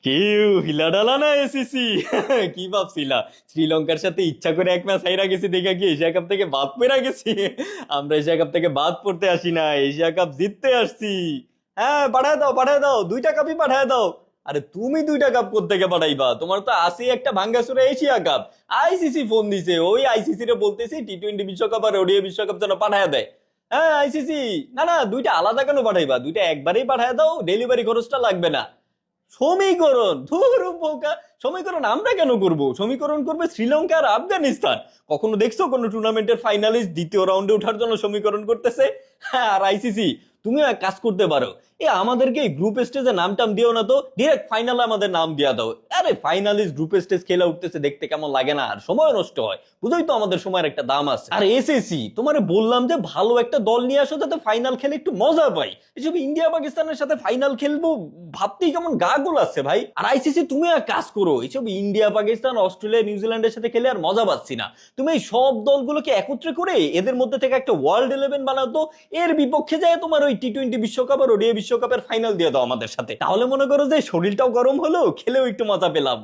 কেউ হিলাডালা না এসিসি। কি ভাবছিলা শ্রীলঙ্কার সাথে ইচ্ছা করে এক ম্যাচ হাইরা গেছি দেখা কি এশিয়া কাপ থেকে বাদ পেরা গেছি? আমরা এশিয়া কাপ থেকে বাদ পড়তে আসি না, এশিয়া কাপ জিততে আসছি। হ্যাঁ, পাঠায় দাও পাঠায় দাও, দুইটা কাপই পাঠায় দাও। আরে তুমি দুইটা কাপ কোত্থেকে পাঠাইবা? তোমার তো আছে একটা ভাঙ্গাসুরা এশিয়া কাপ। আইসিসি ফোন দিছে, ওই আইসিসি রে বলতেছি টি-20 বিশ্বকাপ আর ওডিআই বিশ্বকাপ যেন পাঠায় দেয়। হ্যাঁ আইসিসি, না না দুইটা আলাদা কেন পাঠাইবা? দুইটা একবারেই পাঠায় দাও, ডেলিভারি খরচটা লাগবে না। সমীকরণ ধুর বোকা। সমীকরণ আমরা কেন করব? সমীকরণ করবে শ্রীলঙ্কা আর আফগানিস্তান। কখনো দেখছো কোনো টুর্নামেন্টের ফাইনালিস্ট দ্বিতীয় রাউন্ডে ওঠার জন্য সমীকরণ করতেছে? হ্যাঁ, আর আইসিসি তুমিও এক কাজ করতে পারো, আমাদেরকে গ্রুপ স্টেজে নাম টাম দিও না তো, ডিরেক্ট ফাইনালে আমাদের নাম দিয়া দাও। আরে ফাইনালিস্ট গ্রুপ স্টেজ খেলা উঠতেছে দেখতে কেমন লাগে না? আর সময় নষ্ট হয়, বুঝোই তো আমাদের সময়ের একটা দাম আছে। আর এসএসসি তোমারে বললাম যে ভালো একটা দল নিয়ে আসো যাতে ফাইনাল খেলে একটু মজা পাই। এসব ইন্ডিয়া পাকিস্তানের সাথে ফাইনাল খেলবো ভাবতেই কেমন গা গোলাচ্ছে ভাই। আর আইসিসি তুমি এক কাজ করো, এইসব ইন্ডিয়া পাকিস্তান অস্ট্রেলিয়া নিউজিল্যান্ডের সাথে খেলে আর মজা পাচ্ছি না। তুমি এই সব দলগুলোকে একত্রে করে এদের মধ্যে থেকে একটা ওয়ার্ল্ড 11 বানাতো, এর বিপক্ষে যায় তোমার ওই টি-20 বিশ্বকাপ আর ওডিআই বিশ্বকাপের ফাইনাল দিয়ে দাও আমাদের সাথে। তাহলে মনে করো যে শরীরটাও গরম হলো, খেলেও একটু মজা পেলাম।